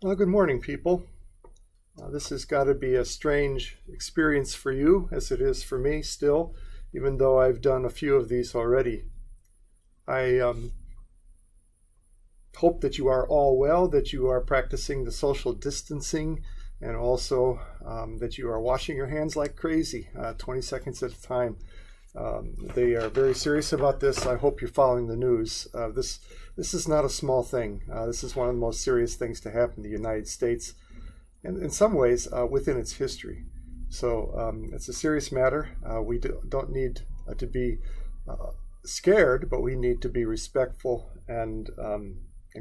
Well, good morning, people. This has got to be a strange experience for you, as it is for me still, even though I've done a few of these already. I hope that you are all well, that you are practicing the social distancing, and also that you are washing your hands like crazy, 20 seconds at a time. They are very serious about this. I hope you're following the news. This is not a small thing. This is one of the most serious things to happen in the United States, and in some ways within its history. So it's a serious matter. We don't need to be scared, but we need to be respectful and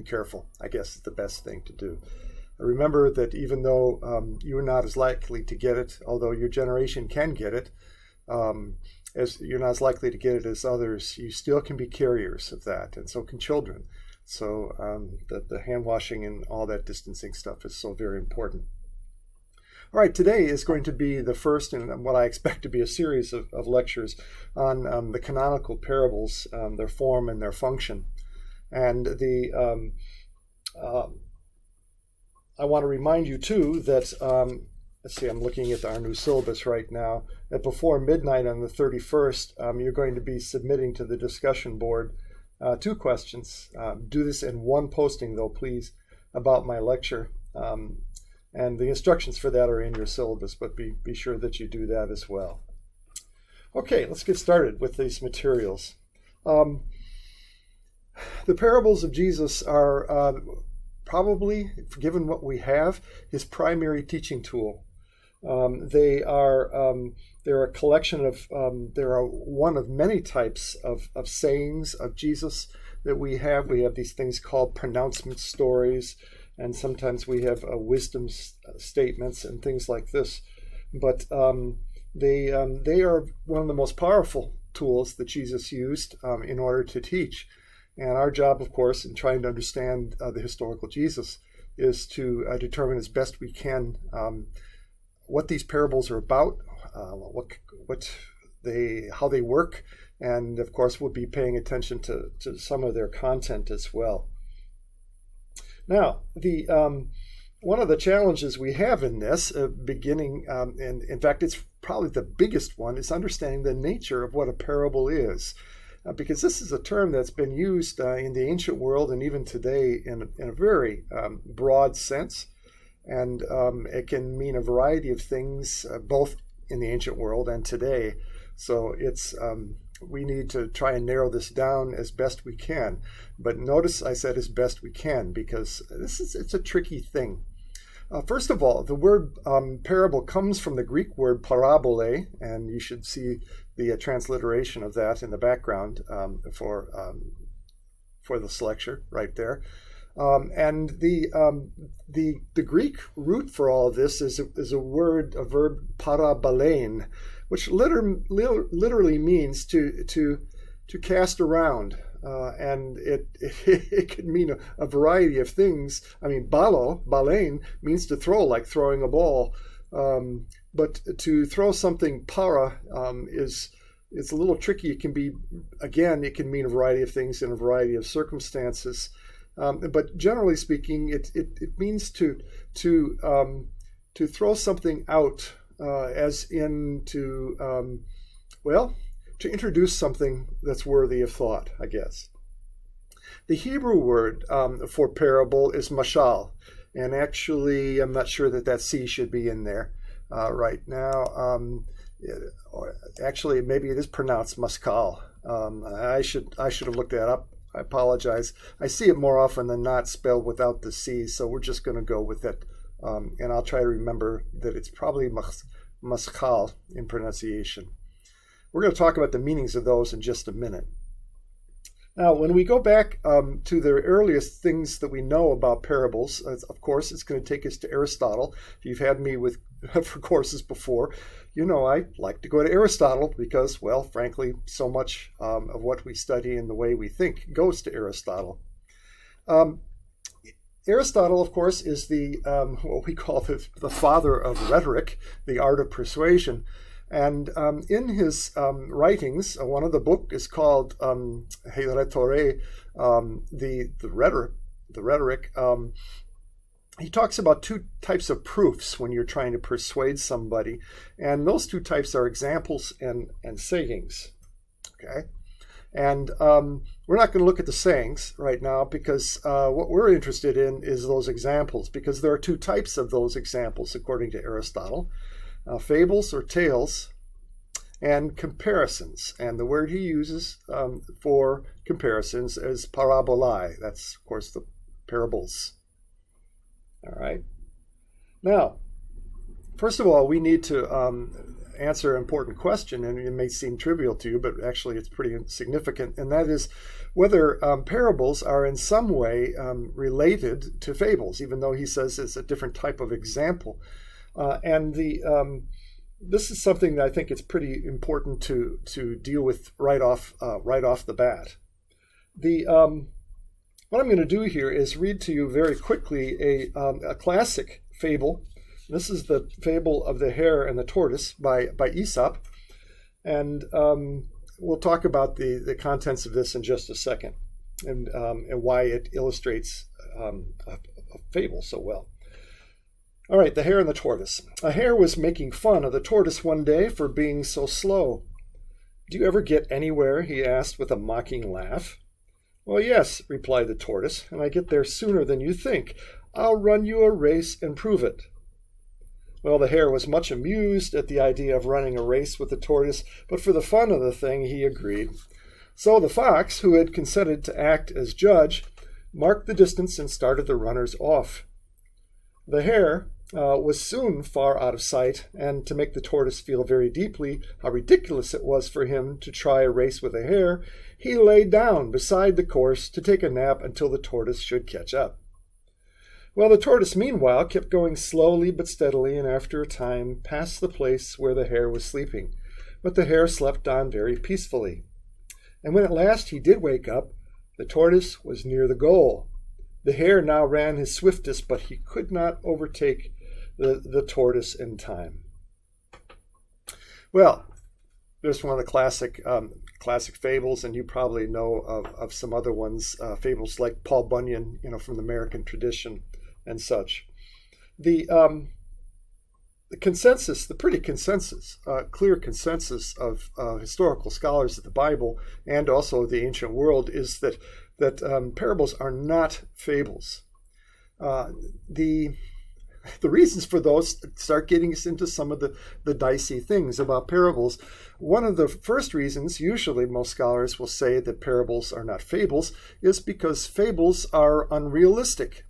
careful, I guess, is the best thing to do. Remember that even though you're not as likely to get it, although your generation can get it, as you're not as likely to get it as others, you still can be carriers of that, and so can children. So the hand washing and all that distancing stuff is so very important. All right, today is going to be the first in what I expect to be a series of lectures on the canonical parables, their form and their function. And I want to remind you, too, that let's see, I'm looking at our new syllabus right now, that before midnight on the 31st, you're going to be submitting to the discussion board 2 questions. Do this in one posting, though, please, about my lecture. And the instructions for that are in your syllabus, but be sure that you do that as well. Okay, let's get started with these materials. The parables of Jesus are probably, given what we have, his primary teaching tool. They're a collection of, there are one of many types of sayings of Jesus that we have. We have these things called pronouncement stories, and sometimes we have wisdom statements and things like this. But they are one of the most powerful tools that Jesus used in order to teach. And our job, of course, in trying to understand the historical Jesus is to determine as best we can what these parables are about, how they work, and of course we'll be paying attention to some of their content as well. Now, one of the challenges we have in this beginning, and in fact it's probably the biggest one, is understanding the nature of what a parable is. Because this is a term that's been used in the ancient world and even today in a very broad sense. And it can mean a variety of things, both in the ancient world and today. So we need to try and narrow this down as best we can. But notice I said as best we can, because it's a tricky thing. First of all, the word parable comes from the Greek word parabole, and you should see the transliteration of that in the background for this lecture right there. And the Greek root for all of this is a verb parabalein, which literally means to cast around. And it could mean a variety of things. I mean, balein means to throw, like throwing a ball. But to throw something is a little tricky. It can mean a variety of things in a variety of circumstances. But generally speaking, it means to throw something out, as in to introduce something that's worthy of thought, I guess. The Hebrew word for parable is mashal, and actually I'm not sure that C should be in there right now. Actually, maybe it is pronounced maskal. I should have looked that up. I apologize. I see it more often than not spelled without the C, so we're just going to go with it. And I'll try to remember that it's probably maskal in pronunciation. We're going to talk about the meanings of those in just a minute. Now, when we go back to the earliest things that we know about parables, of course, it's going to take us to Aristotle. If you've had me for courses before, you know I like to go to Aristotle because, well, frankly, so much of what we study and the way we think goes to Aristotle. Aristotle, of course, is what we call the father of rhetoric, the art of persuasion. And in his writings, one of the book is called He Rhetore, the rhetoric. he talks about two types of proofs when you're trying to persuade somebody. And those two types are examples and sayings. Okay? And we're not going to look at the sayings right now because what we're interested in is those examples, because there are two types of those examples, according to Aristotle. Fables or tales, and comparisons. And the word he uses for comparisons is parabolae. That's, of course, the parables. All right. Now, first of all, we need to answer an important question, and it may seem trivial to you, but actually it's pretty significant, and that is whether parables are in some way related to fables, even though he says it's a different type of example. This is something that I think it's pretty important to deal with right off the bat. What I'm going to do here is read to you very quickly a classic fable. This is the fable of the hare and the tortoise by Aesop, and we'll talk about the contents of this in just a second, and why it illustrates a fable so well. All right, the hare and the tortoise. A hare was making fun of the tortoise one day for being so slow. "Do you ever get anywhere?" he asked with a mocking laugh. "Well, yes," replied the tortoise, "and I get there sooner than you think. I'll run you a race and prove it." Well, the hare was much amused at the idea of running a race with the tortoise, but for the fun of the thing, he agreed. So the fox, who had consented to act as judge, marked the distance and started the runners off. The hare was soon far out of sight, and to make the tortoise feel very deeply how ridiculous it was for him to try a race with a hare, he lay down beside the course to take a nap until the tortoise should catch up. Well, the tortoise meanwhile kept going slowly but steadily, and after a time passed the place where the hare was sleeping. But the hare slept on very peacefully. And when at last he did wake up, the tortoise was near the goal. The hare now ran his swiftest, but he could not overtake the tortoise in time. Well, there's one of the classic fables, and you probably know of some other ones, fables like Paul Bunyan, from the American tradition and such. The consensus, the pretty consensus, clear consensus of historical scholars of the Bible and also the ancient world is that parables are not fables. The reasons for those start getting us into some of the dicey things about parables. One of the first reasons, usually most scholars will say that parables are not fables, is because fables are unrealistic.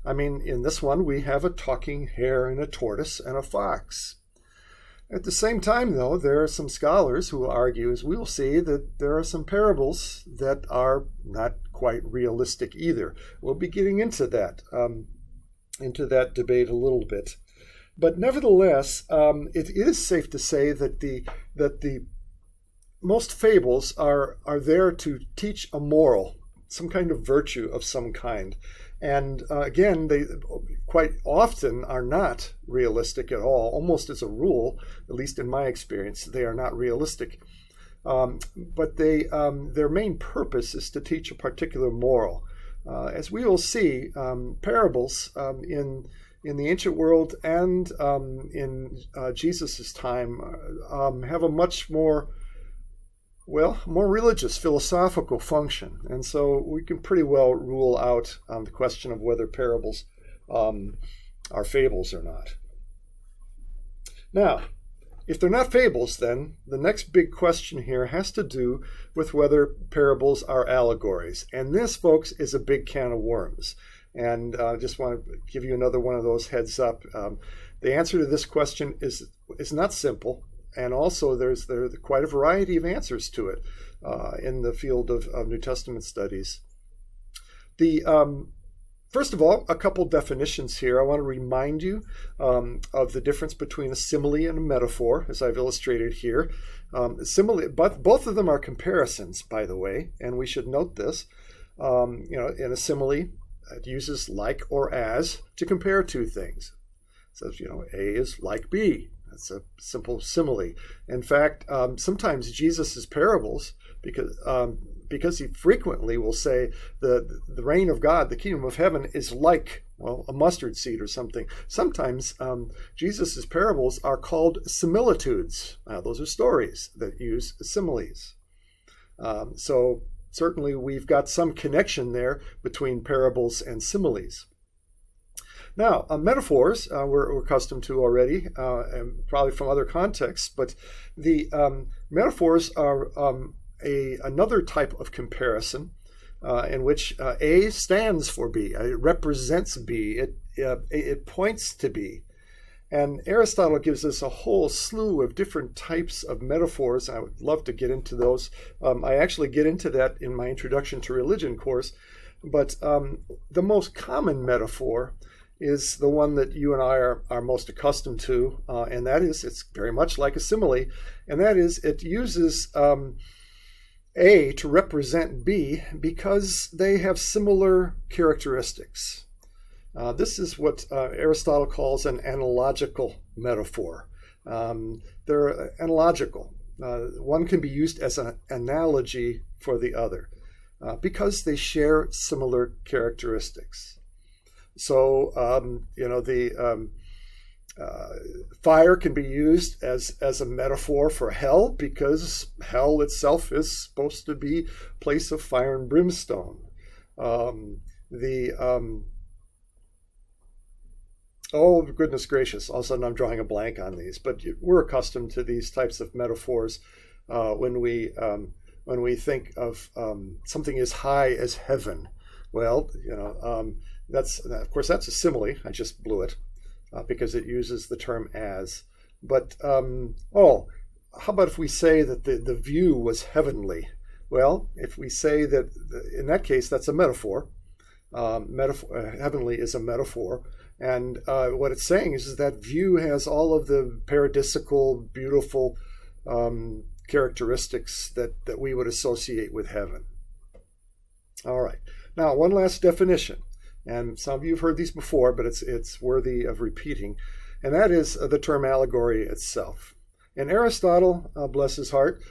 I mean, in this one, we have a talking hare and a tortoise and a fox. At the same time, though, there are some scholars who will argue, as we will see, that there are some parables that are not quite realistic either. We'll be getting into that debate a little bit. But nevertheless, it is safe to say that the most fables are there to teach a moral, some kind of virtue of some kind. And again, they quite often are not realistic at all. Almost as a rule, at least in my experience, they are not realistic. But their main purpose is to teach a particular moral. As we will see, parables in the ancient world and in Jesus' time have a much more religious, philosophical function. And so we can pretty well rule out the question of whether parables are fables or not. Now, if they're not fables, then the next big question here has to do with whether parables are allegories. And this, folks, is a big can of worms. And I just want to give you another one of those heads up. The answer to this question is not simple. And also there's quite a variety of answers to it in the field of New Testament studies. First of all, a couple definitions here. I want to remind you of the difference between a simile and a metaphor, as I've illustrated here. Simile, but both of them are comparisons, by the way, and we should note this. In a simile, it uses like or as to compare two things. So, A is like B. That's a simple simile. In fact, sometimes Jesus' parables, because he frequently will say the reign of God, the kingdom of heaven, is like well, a mustard seed or something. Sometimes Jesus' parables are called similitudes. Those are stories that use similes. So certainly we've got some connection there between parables and similes. Now, metaphors we're accustomed to already, and probably from other contexts, but the metaphors are another type of comparison in which A stands for B. It represents B. It points to B. And Aristotle gives us a whole slew of different types of metaphors. I would love to get into those. I actually get into that in my Introduction to Religion course. But the most common metaphor is the one that you and I are most accustomed to, and that is, it's very much like a simile, and that is it uses A to represent B because they have similar characteristics. This is what Aristotle calls an analogical metaphor. They're analogical. One can be used as an analogy for the other because they share similar characteristics. So, the fire can be used as a metaphor for hell because hell itself is supposed to be a place of fire and brimstone. Oh, goodness gracious. All of a sudden I'm drawing a blank on these, but we're accustomed to these types of metaphors when we think of something as high as heaven. Well, that's a simile. I just blew it because it uses the term as. But, how about if we say that the view was heavenly? Well, if we say that, in that case, that's a metaphor. Heavenly is a metaphor. And what it's saying is that view has all of the paradisical, beautiful characteristics that we would associate with heaven. All right. Now, one last definition. And some of you have heard these before, but it's worthy of repeating. And that is the term allegory itself. And Aristotle, bless his heart,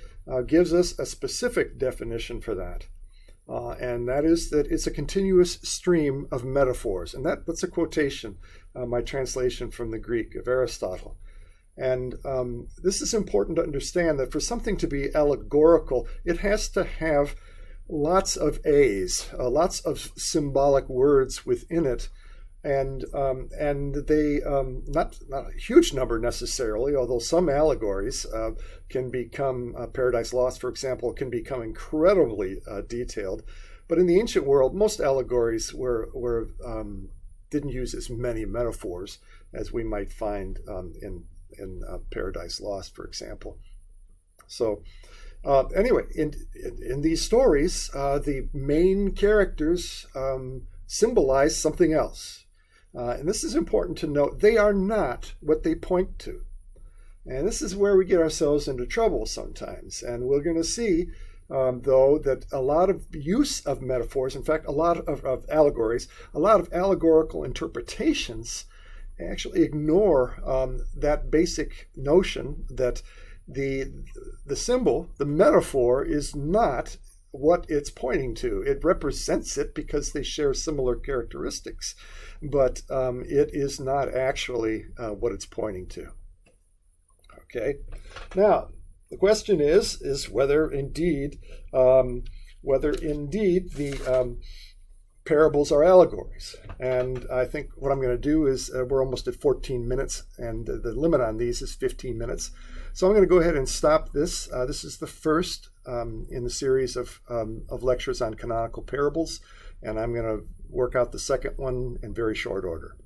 gives us a specific definition for that. And that is that it's a continuous stream of metaphors. And that's a quotation, my translation from the Greek of Aristotle. And this is important to understand that for something to be allegorical, it has to have lots of A's, lots of symbolic words within it. And they, not a huge number necessarily, although some allegories can become, Paradise Lost, for example, can become incredibly detailed. But in the ancient world, most allegories didn't use as many metaphors as we might find in Paradise Lost, for example. So anyway, in these stories, the main characters symbolize something else. And this is important to note. They are not what they point to. And this is where we get ourselves into trouble sometimes. And we're going to see, though, that a lot of use of metaphors, in fact, a lot of allegories, a lot of allegorical interpretations actually ignore that basic notion that the symbol, the metaphor, is not what it's pointing to. It represents it because they share similar characteristics, but it is not actually what it's pointing to. Okay, now the question is whether indeed the parables are allegories. And I think what I'm going to do is we're almost at 14 minutes, and the limit on these is 15 minutes. So I'm going to go ahead and stop this. This is the first in the series of lectures on canonical parables, and I'm going to work out the second one in very short order.